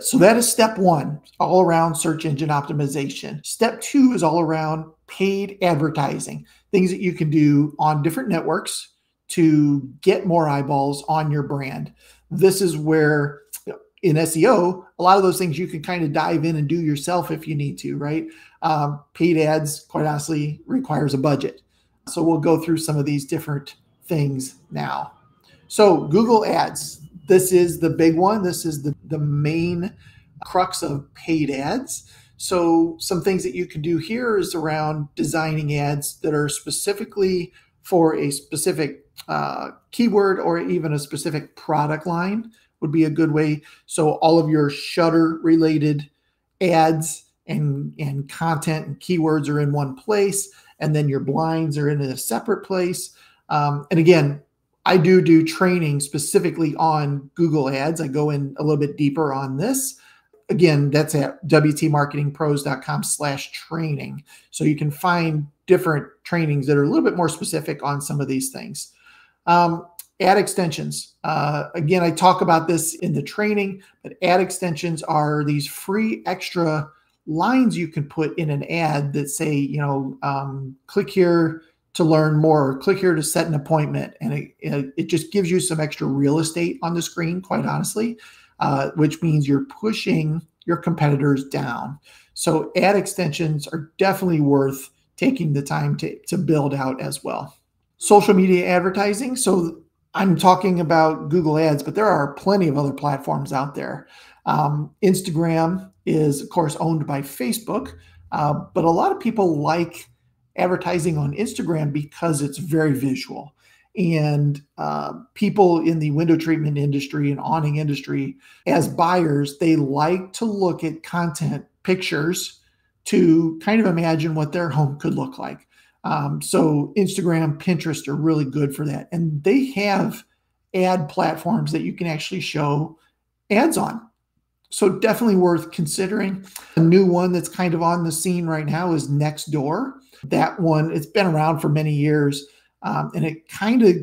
So that is step one, all around search engine optimization. Step two is all around paid advertising, things that you can do on different networks to get more eyeballs on your brand. This is where, in SEO, a lot of those things you can kind of dive in and do yourself if you need to, right? Paid ads, quite honestly, requires a budget. So we'll go through some of these different things now. So Google Ads, this is the big one. This is the main crux of paid ads. So some things that you can do here is around designing ads that are specifically for a specific keyword or even a specific product line would be a good way. So all of your Shutter related ads and content and keywords are in one place, and then your blinds are in a separate place. And again, I do training specifically on Google Ads. I go in a little bit deeper on this. Again, that's at WTMarketingPros.com/training. So you can find different trainings that are a little bit more specific on some of these things. Ad extensions. Again, I talk about this in the training, but ad extensions are these free extra lines you can put in an ad that say, click here to learn more, click here to set an appointment. And it just gives you some extra real estate on the screen, quite honestly, which means you're pushing your competitors down. So ad extensions are definitely worth taking the time to build out as well. Social media advertising. So I'm talking about Google Ads, but there are plenty of other platforms out there. Instagram is, of course, owned by Facebook, but a lot of people like advertising on Instagram because it's very visual. And people in the window treatment industry and awning industry, as buyers, they like to look at content pictures to kind of imagine what their home could look like. So Instagram, Pinterest are really good for that. And they have ad platforms that you can actually show ads on. So definitely worth considering. A new one that's kind of on the scene right now is Nextdoor. That one, it's been around for many years, and it kind of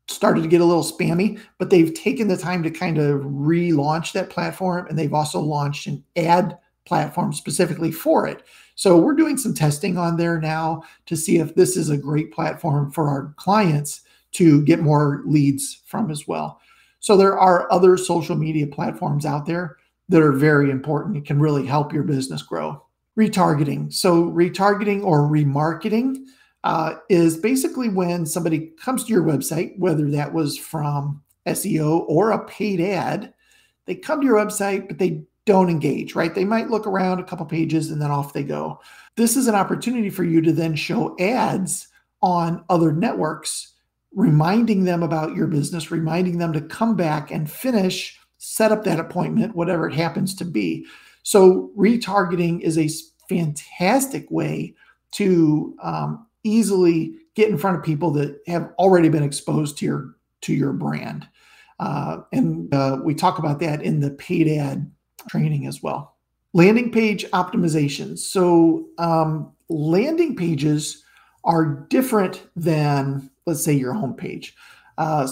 started to get a little spammy, but they've taken the time to kind of relaunch that platform, and they've also launched an ad platform specifically for it. So we're doing some testing on there now to see if this is a great platform for our clients to get more leads from as well. So there are other social media platforms out there that are very important. It can really help your business grow. Retargeting. So retargeting or remarketing is basically when somebody comes to your website, whether that was from SEO or a paid ad, they come to your website, but they don't engage, right? They might look around a couple pages and then off they go. This is an opportunity for you to then show ads on other networks, reminding them about your business, reminding them to come back and finish, set up that appointment, whatever it happens to be. So retargeting is a fantastic way to easily get in front of people that have already been exposed to your brand. And we talk about that in the paid ad training as well. Landing page optimization. So landing pages are different than, let's say, your homepage.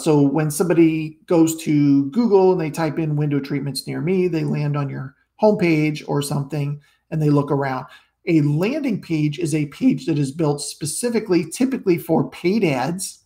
So when somebody goes to Google and they type in window treatments near me, they land on your homepage or something and they look around. A landing page is a page that is built specifically, typically for paid ads,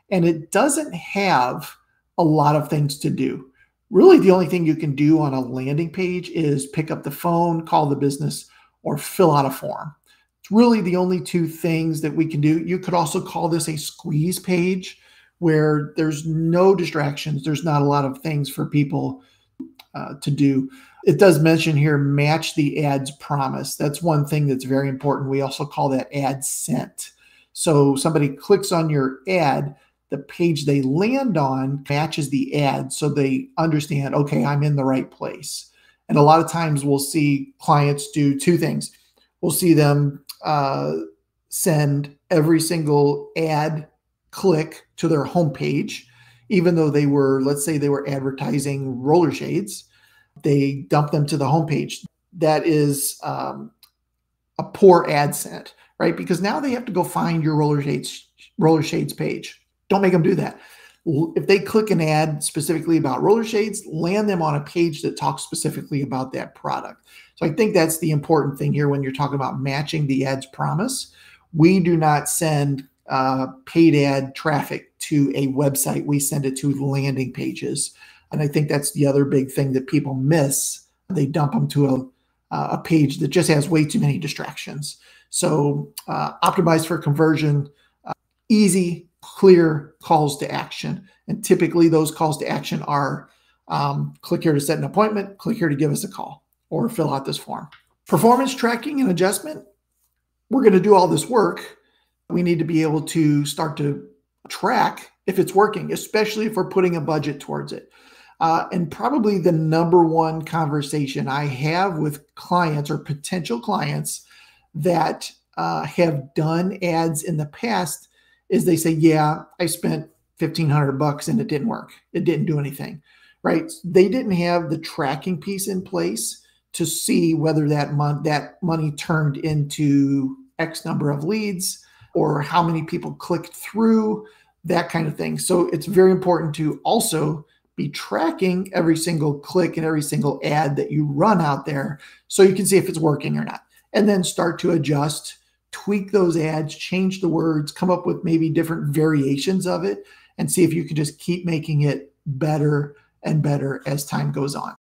and it doesn't have a lot of things to do. Really, the only thing you can do on a landing page is pick up the phone, call the business, or fill out a form. It's really the only two things that we can do. You could also call this a squeeze page, where there's no distractions. There's not a lot of things for people to do. It does mention here, match the ad's promise. That's one thing that's very important. We also call that ad sent. So somebody clicks on your ad, the page they land on matches the ad so they understand, okay, I'm in the right place. And a lot of times we'll see clients do two things. We'll see them send every single ad click to their homepage, even though they were, let's say they were advertising roller shades, they dump them to the homepage. That is a poor ad sent, right? Because now they have to go find your roller shades page. Don't make them do that. if they click an ad specifically about roller shades, land them on a page that talks specifically about that product. So I think that's the important thing here when you're talking about matching the ad's promise. We do not send paid ad traffic to a website. We send it to landing pages. And I think that's the other big thing that people miss. They dump them to a page that just has way too many distractions. So optimize for conversion, easy, clear calls to action. And typically those calls to action are click here to set an appointment, click here to give us a call, or fill out this form. Performance tracking and adjustment. We're going to do all this work. We need to be able to start to track if it's working, especially if we're putting a budget towards it. And probably the number one conversation I have with clients or potential clients that have done ads in the past is they say, yeah, I spent $1,500 and it didn't work. It didn't do anything, right? They didn't have the tracking piece in place to see whether that money turned into X number of leads or how many people clicked through, that kind of thing. So it's very important to also be tracking every single click and every single ad that you run out there so you can see if it's working or not. And then start to adjust, tweak those ads, change the words, come up with maybe different variations of it, and see if you can just keep making it better and better as time goes on.